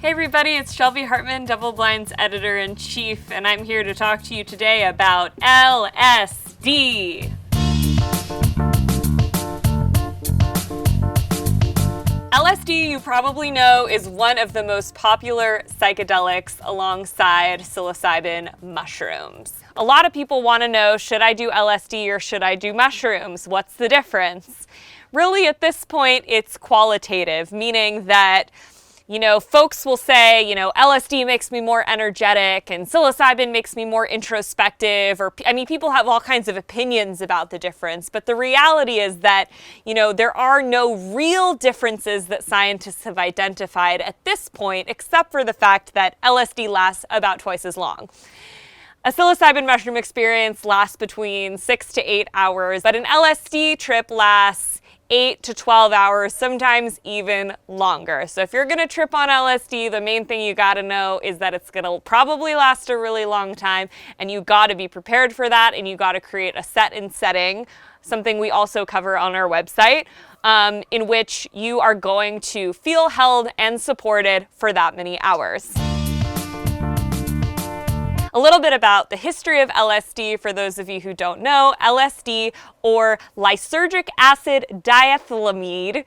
Hey everybody, it's Shelby Hartman, DoubleBlind's editor-in-chief, and I'm here to talk to you today about LSD. LSD, you probably know, is one of the most popular psychedelics alongside psilocybin mushrooms. A lot of people want to know, should I do LSD or should I do mushrooms? What's the difference? Really, at this point, it's qualitative, meaning that folks will say, LSD makes me more energetic and psilocybin makes me more introspective, people have all kinds of opinions about the difference, but the reality is that, there are no real differences that scientists have identified at this point, except for the fact that LSD lasts about twice as long. A psilocybin mushroom experience lasts between 6 to 8 hours, but an LSD trip lasts 8 to 12 hours, sometimes even longer. So if you're gonna trip on LSD, the main thing you gotta know is that it's gonna probably last a really long time, and you gotta be prepared for that, and you gotta create a set and setting, something we also cover on our website, in which you are going to feel held and supported for that many hours. A little bit about the history of LSD for those of you who don't know. LSD, or lysergic acid diethylamide,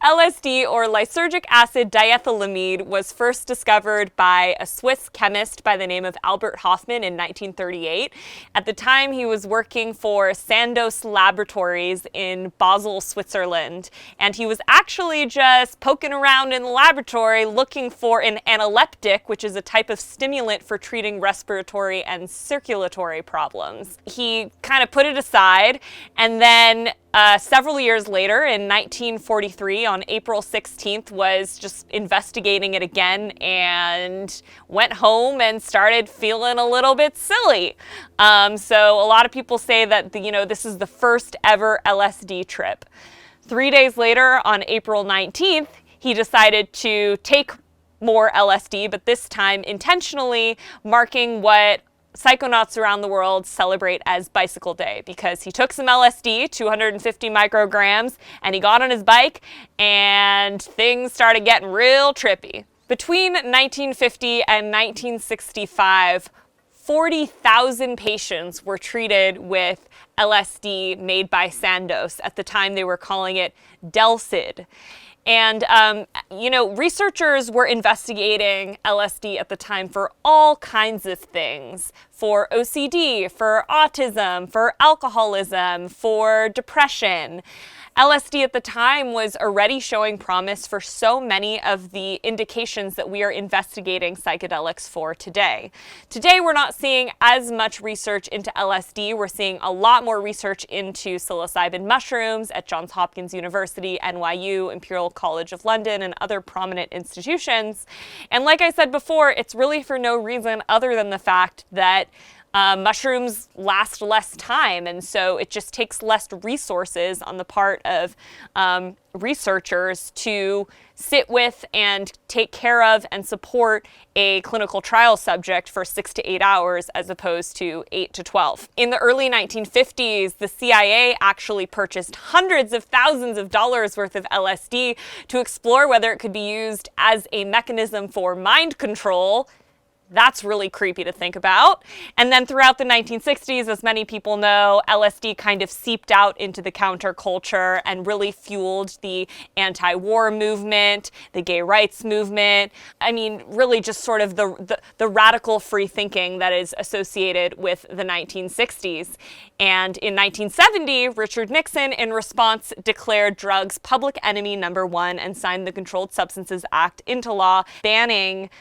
LSD, or lysergic acid diethylamide, was first discovered by a Swiss chemist by the name of Albert Hofmann in 1938. At the time, he was working for Sandoz Laboratories in Basel, Switzerland, and he was actually just poking around in the laboratory looking for an analeptic, which is a type of stimulant for treating respiratory and circulatory problems. He kind of put it aside, and then several years later, in 1943, on April 16th, was just investigating it again and went home and started feeling a little bit silly. So a lot of people say that this is the first ever LSD trip. 3 days later, on April 19th, he decided to take more LSD, but this time intentionally, marking what psychonauts around the world celebrate as Bicycle Day, because he took some LSD, 250 micrograms, and he got on his bike and things started getting real trippy. Between 1950 and 1965, 40,000 patients were treated with LSD made by Sandoz. At the time, they were calling it DELSID. And, researchers were investigating LSD at the time for all kinds of things. For OCD, for autism, for alcoholism, for depression. LSD at the time was already showing promise for so many of the indications that we are investigating psychedelics for today. Today, we're not seeing as much research into LSD. We're seeing a lot more research into psilocybin mushrooms at Johns Hopkins University, NYU, Imperial College of London, and other prominent institutions. And like I said before, it's really for no reason other than the fact that mushrooms last less time, and so it just takes less resources on the part of researchers to sit with and take care of and support a clinical trial subject for 6 to 8 hours as opposed to 8 to 12. In the early 1950s, the CIA actually purchased hundreds of thousands of dollars worth of LSD to explore whether it could be used as a mechanism for mind control. That's really creepy to think about. And then throughout the 1960s, as many people know, LSD kind of seeped out into the counterculture and really fueled the anti-war movement, the gay rights movement. Really just sort of the radical free thinking that is associated with the 1960s. And in 1970, Richard Nixon, in response, declared drugs public enemy number one and signed the Controlled Substances Act into law, banning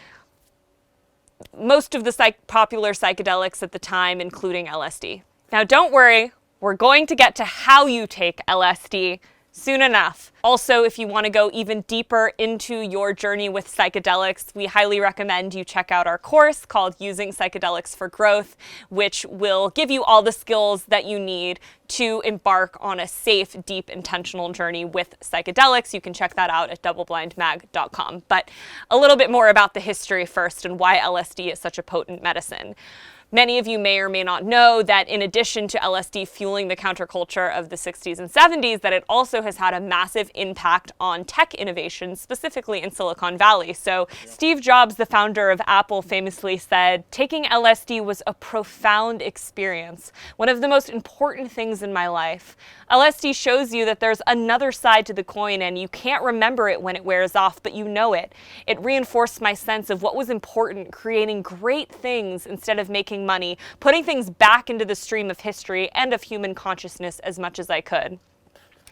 most of the popular psychedelics at the time, including LSD. Now, don't worry, we're going to get to how you take LSD soon enough. Also, if you want to go even deeper into your journey with psychedelics, we highly recommend you check out our course called Using Psychedelics for Growth, which will give you all the skills that you need to embark on a safe, deep, intentional journey with psychedelics. You can check that out at doubleblindmag.com. But a little bit more about the history first and why LSD is such a potent medicine. Many of you may or may not know that in addition to LSD fueling the counterculture of the 60s and 70s, that it also has had a massive impact on tech innovation, specifically in Silicon Valley. So Steve Jobs, the founder of Apple, famously said, "Taking LSD was a profound experience, one of the most important things in my life. LSD shows you that there's another side to the coin and you can't remember it when it wears off, but you know it. It reinforced my sense of what was important, creating great things instead of making money, putting things back into the stream of history and of human consciousness as much as I could."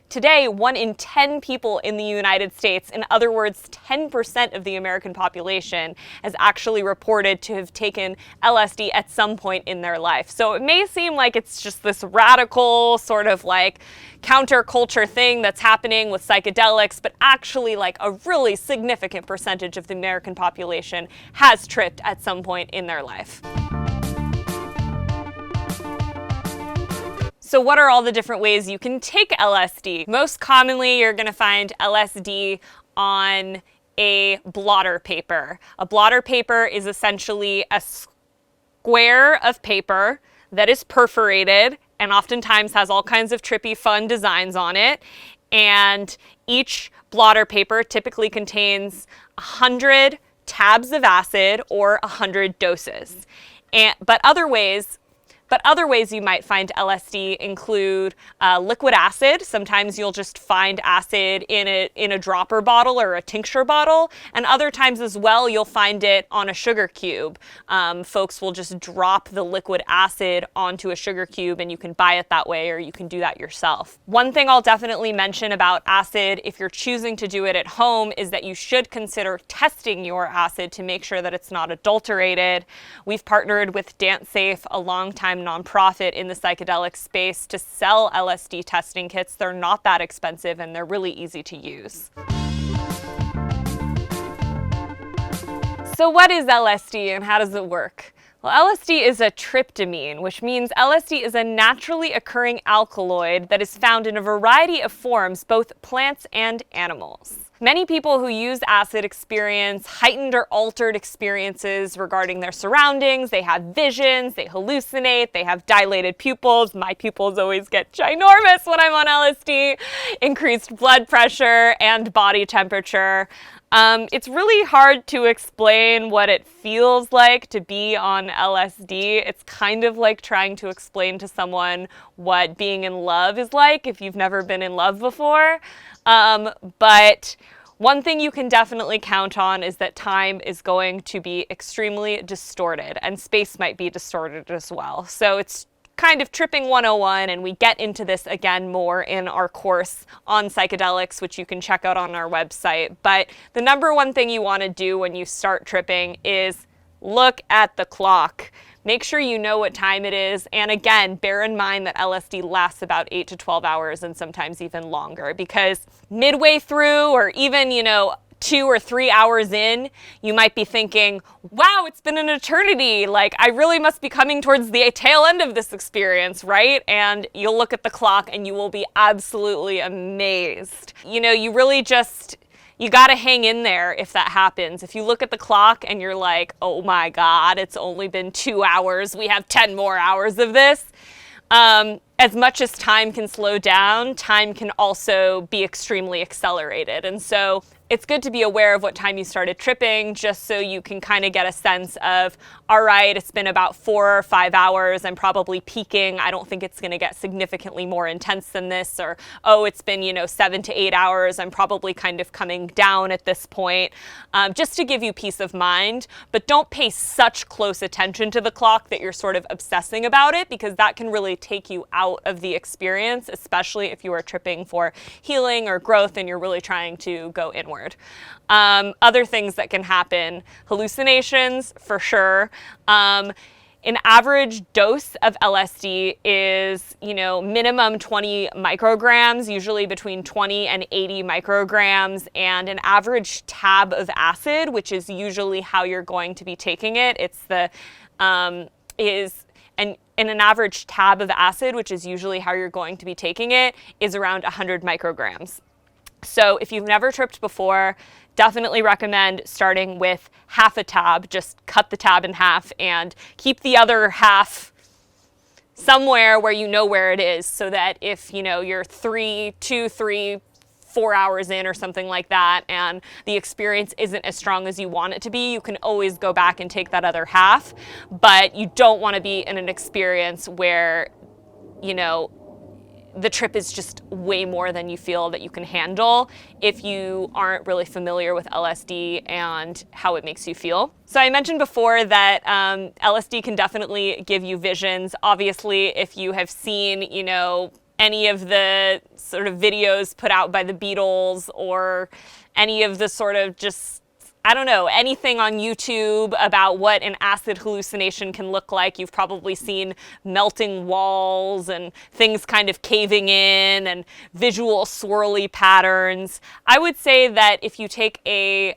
Today, 1 in 10 people in the United States, in other words, 10% of the American population, has actually reported to have taken LSD at some point in their life. So it may seem like it's just this radical sort of like counterculture thing that's happening with psychedelics, but actually like a really significant percentage of the American population has tripped at some point in their life. So what are all the different ways you can take LSD? Most commonly, you're going to find LSD on a blotter paper. A blotter paper is essentially a square of paper that is perforated and oftentimes has all kinds of trippy, fun designs on it. And each blotter paper typically contains 100 tabs of acid or 100 doses. But other ways you might find LSD include liquid acid. Sometimes you'll just find acid in a dropper bottle or a tincture bottle. And other times as well, you'll find it on a sugar cube. Folks will just drop the liquid acid onto a sugar cube and you can buy it that way or you can do that yourself. One thing I'll definitely mention about acid, if you're choosing to do it at home, is that you should consider testing your acid to make sure that it's not adulterated. We've partnered with Dance Safe, a long-time nonprofit in the psychedelic space, to sell LSD testing kits. They're not that expensive and they're really easy to use. So what is LSD and how does it work? Well, LSD is a tryptamine, which means LSD is a naturally occurring alkaloid that is found in a variety of forms, both plants and animals. Many people who use acid experience heightened or altered experiences regarding their surroundings. They have visions, they hallucinate, they have dilated pupils. My pupils always get ginormous when I'm on LSD. Increased blood pressure and body temperature. It's really hard to explain what it feels like to be on LSD. It's kind of like trying to explain to someone what being in love is like if you've never been in love before. But one thing you can definitely count on is that time is going to be extremely distorted, and space might be distorted as well. So it's kind of tripping 101, and we get into this again more in our course on psychedelics, which you can check out on our website. But the number one thing you want to do when you start tripping is look at the clock. Make sure you know what time it is. And again, bear in mind that LSD lasts about 8 to 12 hours and sometimes even longer, because midway through or even, 2 or 3 hours in, you might be thinking, wow, it's been an eternity. Like, I really must be coming towards the tail end of this experience, right? And you'll look at the clock and you will be absolutely amazed. You really just, you gotta hang in there if that happens. If you look at the clock and you're like, oh my God, it's only been 2 hours, we have 10 more hours of this. As much as time can slow down, time can also be extremely accelerated. And so it's good to be aware of what time you started tripping, just so you can kind of get a sense of, all right, it's been about 4 or 5 hours, I'm probably peaking, I don't think it's going to get significantly more intense than this, or, oh, it's been, 7 to 8 hours, I'm probably kind of coming down at this point, just to give you peace of mind. But don't pay such close attention to the clock that you're sort of obsessing about it, because that can really take you out of the experience, especially if you are tripping for healing or growth and you're really trying to go inward. Other things that can happen, hallucinations for sure. An average dose of LSD is, minimum 20 micrograms, usually between 20 and 80 micrograms, and an average tab of acid, which is usually how you're going to be taking it. An average tab of acid, which is usually how you're going to be taking it, is around 100 micrograms. So if you've never tripped before, definitely recommend starting with half a tab. Just cut the tab in half and keep the other half somewhere where you know where it is, so that if you're 4 hours in or something like that and the experience isn't as strong as you want it to be, you can always go back and take that other half. But you don't want to be in an experience where the trip is just way more than you feel that you can handle if you aren't really familiar with LSD and how it makes you feel. So I mentioned before that LSD can definitely give you visions. Obviously, if you have seen, any of the sort of videos put out by the Beatles or any of the sort of anything on YouTube about what an acid hallucination can look like. You've probably seen melting walls and things kind of caving in and visual swirly patterns. I would say that if you take a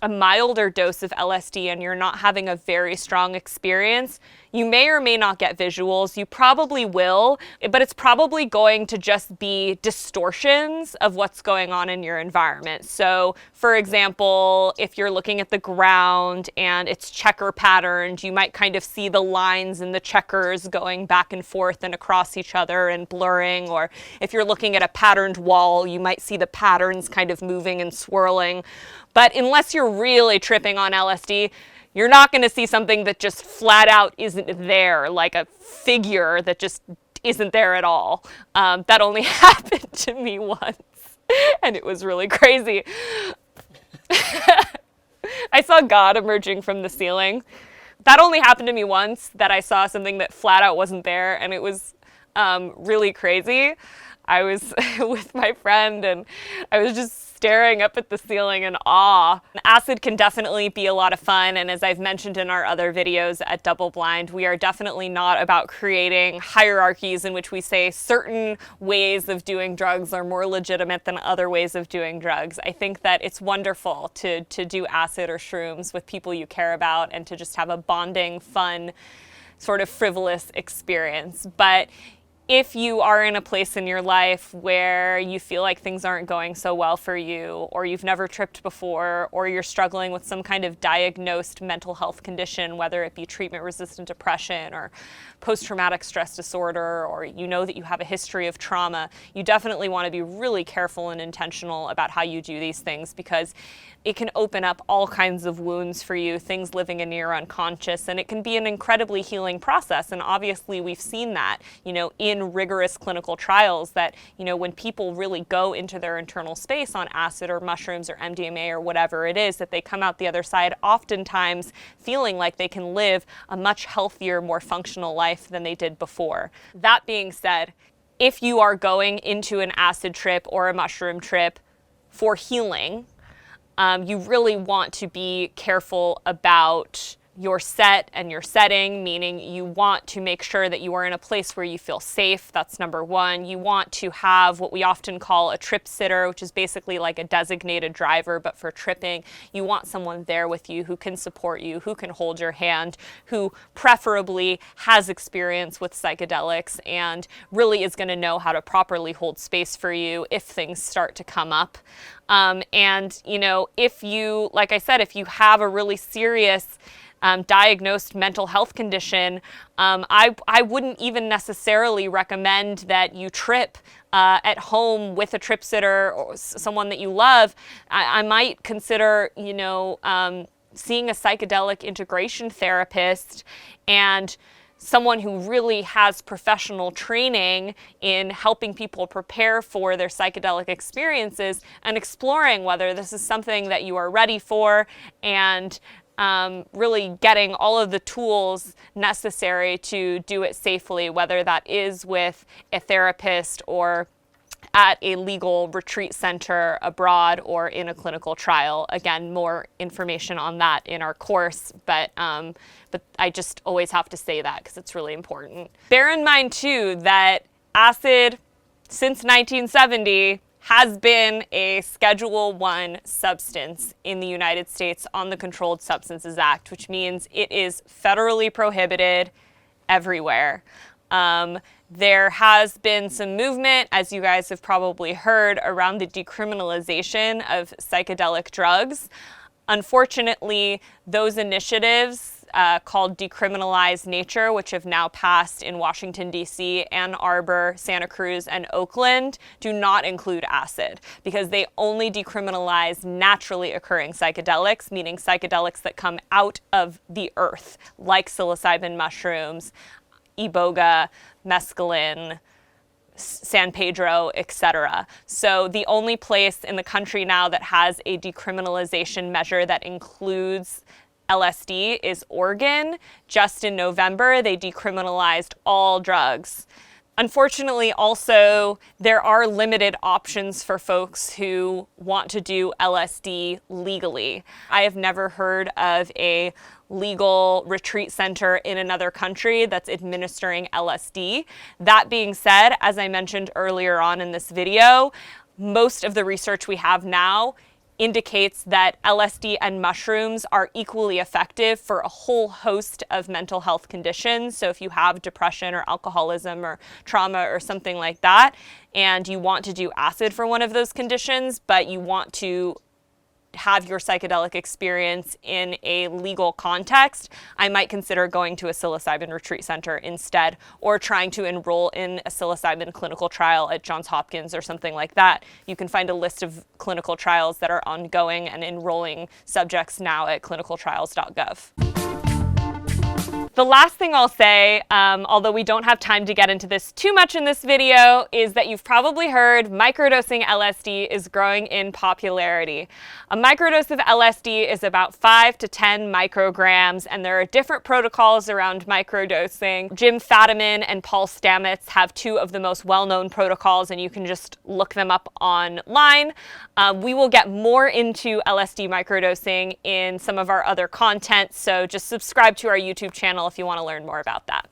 milder dose of LSD and you're not having a very strong experience, you may or may not get visuals. You probably will, but it's probably going to just be distortions of what's going on in your environment. So, for example, if you're looking at the ground and it's checker patterned, you might kind of see the lines and the checkers going back and forth and across each other and blurring. Or if you're looking at a patterned wall, you might see the patterns kind of moving and swirling. But unless you're really tripping on LSD, you're not going to see something that just flat out isn't there, like a figure that just isn't there at all. That only happened to me once, and it was really crazy. I saw God emerging from the ceiling. That only happened to me once, that I saw something that flat out wasn't there, and it was really crazy. I was with my friend, and I was just staring up at the ceiling in awe. Acid can definitely be a lot of fun, and as I've mentioned in our other videos at DoubleBlind, we are definitely not about creating hierarchies in which we say certain ways of doing drugs are more legitimate than other ways of doing drugs. I think that it's wonderful to do acid or shrooms with people you care about and to just have a bonding, fun, sort of frivolous experience. But if you are in a place in your life where you feel like things aren't going so well for you, or you've never tripped before, or you're struggling with some kind of diagnosed mental health condition, whether it be treatment-resistant depression or post-traumatic stress disorder, or you know that you have a history of trauma, you definitely want to be really careful and intentional about how you do these things, because it can open up all kinds of wounds for you, things living in your unconscious, and it can be an incredibly healing process. And obviously we've seen that, in rigorous clinical trials, that, when people really go into their internal space on acid or mushrooms or MDMA or whatever it is, that they come out the other side oftentimes feeling like they can live a much healthier, more functional life than they did before. That being said, if you are going into an acid trip or a mushroom trip for healing, you really want to be careful about your set and your setting, meaning you want to make sure that you are in a place where you feel safe. That's number one. You want to have what we often call a trip sitter, which is basically like a designated driver, but for tripping. You want someone there with you who can support you, who can hold your hand, who preferably has experience with psychedelics and really is going to know how to properly hold space for you if things start to come up. And, if you, like I said, if you have a really serious diagnosed mental health condition, I wouldn't even necessarily recommend that you trip at home with a trip sitter or someone that you love. I might consider, seeing a psychedelic integration therapist and someone who really has professional training in helping people prepare for their psychedelic experiences and exploring whether this is something that you are ready for, and really getting all of the tools necessary to do it safely, whether that is with a therapist or at a legal retreat center abroad or in a clinical trial. Again, more information on that in our course, but I just always have to say that because it's really important. Bear in mind too that acid, since 1970, has been a Schedule I substance in the United States on the Controlled Substances Act, which means it is federally prohibited everywhere. There has been some movement, as you guys have probably heard, around the decriminalization of psychedelic drugs. Unfortunately, those initiatives called Decriminalize Nature, which have now passed in Washington, D.C., Ann Arbor, Santa Cruz, and Oakland, do not include acid because they only decriminalize naturally occurring psychedelics, meaning psychedelics that come out of the earth, like psilocybin mushrooms, iboga, mescaline, San Pedro, etc. So the only place in the country now that has a decriminalization measure that includes LSD is Oregon. Just in November, they decriminalized all drugs. Unfortunately, also, there are limited options for folks who want to do LSD legally. I have never heard of a legal retreat center in another country that's administering LSD. That being said, as I mentioned earlier on in this video, most of the research we have now indicates that LSD and mushrooms are equally effective for a whole host of mental health conditions. So if you have depression or alcoholism or trauma or something like that, and you want to do acid for one of those conditions, but you want to have your psychedelic experience in a legal context, I might consider going to a psilocybin retreat center instead, or trying to enroll in a psilocybin clinical trial at Johns Hopkins or something like that. You can find a list of clinical trials that are ongoing and enrolling subjects now at clinicaltrials.gov. The last thing I'll say, although we don't have time to get into this too much in this video, is that you've probably heard microdosing LSD is growing in popularity. A microdose of LSD is about 5 to 10 micrograms, and there are different protocols around microdosing. Jim Fadiman and Paul Stamets have two of the most well-known protocols, and you can just look them up online. We will get more into LSD microdosing in some of our other content, so just subscribe to our YouTube channel if you want to learn more about that.